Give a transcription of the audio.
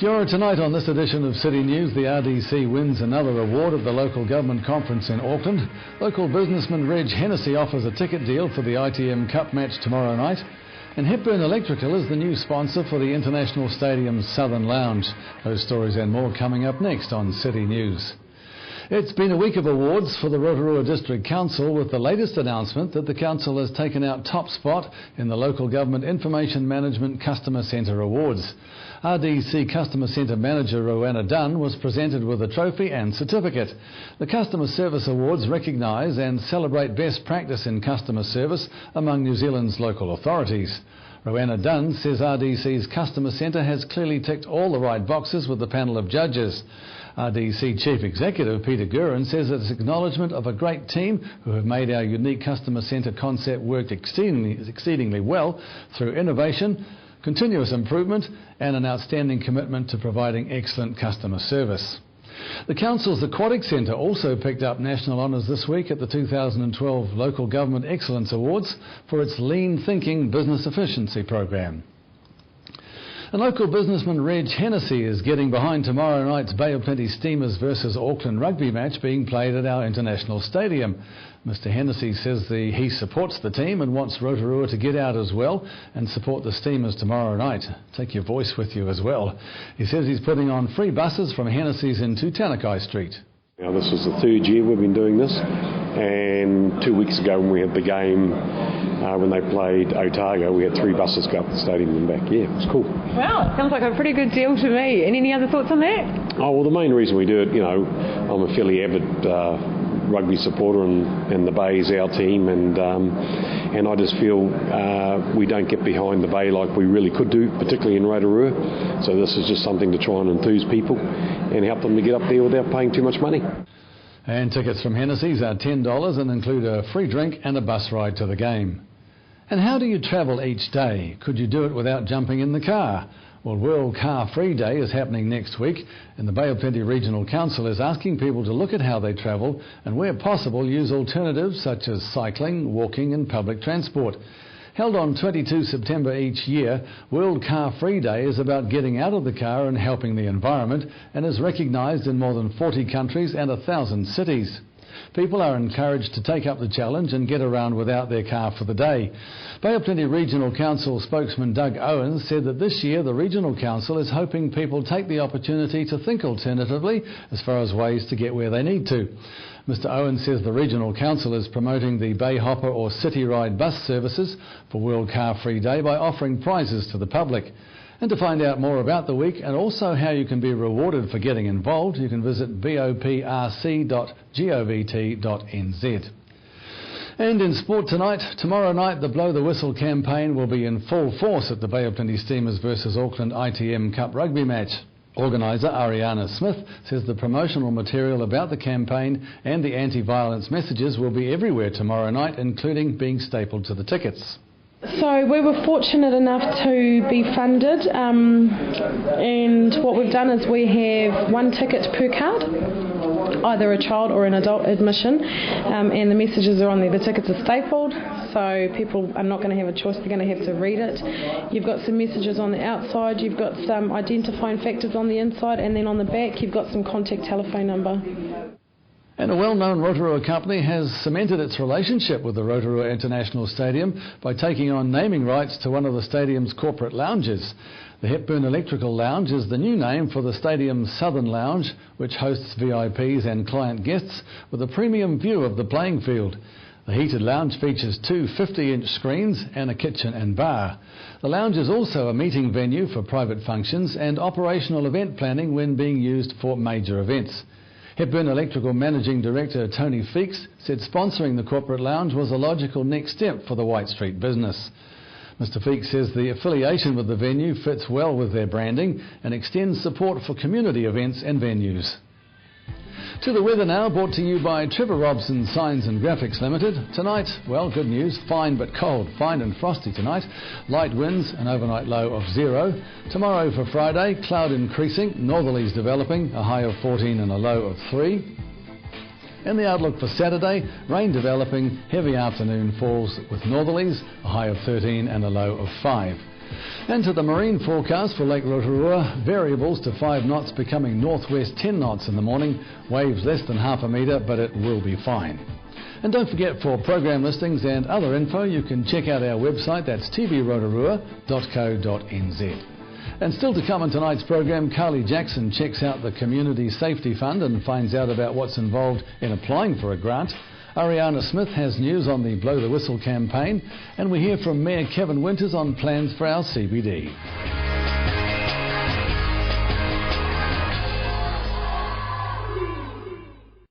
Kia ora. Tonight on this edition of City News, the RDC wins another award at the local government conference in Auckland. Local businessman Reg Hennessy offers a ticket deal for the ITM Cup match tomorrow night. And Hepburn Electrical is the new sponsor for the International Stadium's Southern Lounge. Those stories and more coming up next on City News. It's been a week of awards for the Rotorua District Council, with the latest announcement that the council has taken out top spot in the Local Government Information Management Customer Centre Awards. RDC Customer Centre Manager Rowena Dunn was presented with a trophy and certificate. The Customer Service Awards recognise and celebrate best practice in customer service among New Zealand's local authorities. Rowena Dunn says RDC's Customer Centre has clearly ticked all the right boxes with the panel of judges. RDC Chief Executive Peter Gurin says it's acknowledgement of a great team who have made our unique customer centre concept work exceedingly well through innovation, continuous improvement and an outstanding commitment to providing excellent customer service. The Council's Aquatic Centre also picked up national honours this week at the 2012 Local Government Excellence Awards for its Lean Thinking Business Efficiency Programme. And local businessman Reg Hennessy is getting behind tomorrow night's Bay of Plenty Steamers versus Auckland rugby match being played at our international stadium. Mr Hennessy says he supports the team and wants Rotorua to get out as well and support the Steamers tomorrow night. Take your voice with you as well. He says he's putting on free buses from Hennessy's into Tanakai Street. Now, this is the third year we've been doing this, and 2 weeks ago when we had the game, when they played Otago, we had 3 buses go up the stadium and back. Yeah, it was cool. Wow, sounds like a pretty good deal to me. And any other thoughts on that? Oh, well, the main reason we do it, I'm a fairly avid rugby supporter, and the Bay is our team, and I just feel we don't get behind the Bay like we really could do, particularly in Rotorua. So this is just something to try and enthuse people and help them to get up there without paying too much money. And tickets from Hennessy's are $10 and include a free drink and a bus ride to the game. And how do you travel each day? Could you do it without jumping in the car? Well, World Car Free Day is happening next week, and the Bay of Plenty Regional Council is asking people to look at how they travel and, where possible, use alternatives such as cycling, walking and public transport. Held on 22 September each year, World Car Free Day is about getting out of the car and helping the environment, and is recognised in more than 40 countries and 1,000 cities. People are encouraged to take up the challenge and get around without their car for the day. Bay of Plenty Regional Council spokesman Doug Owens said that this year the Regional Council is hoping people take the opportunity to think alternatively as far as ways to get where they need to. Mr Owens says the Regional Council is promoting the Bay Hopper or City Ride bus services for World Car Free Day by offering prizes to the public. And to find out more about the week and also how you can be rewarded for getting involved, you can visit boprc.govt.nz. And in sport tomorrow night, the Blow the Whistle campaign will be in full force at the Bay of Plenty Steamers versus Auckland ITM Cup rugby match. Organiser Ariana Smith says the promotional material about the campaign and the anti-violence messages will be everywhere tomorrow night, including being stapled to the tickets. So we were fortunate enough to be funded, and what we've done is we have 1 ticket per card, either a child or an adult admission, and the messages are on there. The tickets are stapled, so people are not going to have a choice, they're going to have to read it. You've got some messages on the outside, you've got some identifying factors on the inside, and then on the back you've got some contact telephone number. And a well-known Rotorua company has cemented its relationship with the Rotorua International Stadium by taking on naming rights to one of the stadium's corporate lounges. The Hepburn Electrical Lounge is the new name for the stadium's Southern Lounge, which hosts VIPs and client guests with a premium view of the playing field. The heated lounge features 2 50-inch screens and a kitchen and bar. The lounge is also a meeting venue for private functions and operational event planning when being used for major events. Hepburn Electrical Managing Director Tony Feeks said sponsoring the corporate lounge was a logical next step for the White Street business. Mr Feeks says the affiliation with the venue fits well with their branding and extends support for community events and venues. To the weather now, brought to you by Trevor Robson Signs and Graphics Limited. Tonight, well, good news, fine but cold. Fine and frosty tonight. Light winds, an overnight low of 0. Tomorrow for Friday, cloud increasing, northerlies developing, a high of 14 and a low of 3. In the outlook for Saturday, rain developing, heavy afternoon falls with northerlies, a high of 13 and a low of 5. And to the marine forecast for Lake Rotorua, variables to 5 knots becoming northwest 10 knots in the morning, waves less than half a metre, but it will be fine. And don't forget, for program listings and other info, you can check out our website, that's tvrotorua.co.nz. And still to come in tonight's program, Carly Jackson checks out the Community Safety Fund and finds out about what's involved in applying for a grant. Ariana Smith has news on the Blow the Whistle campaign, and we hear from Mayor Kevin Winters on plans for our CBD.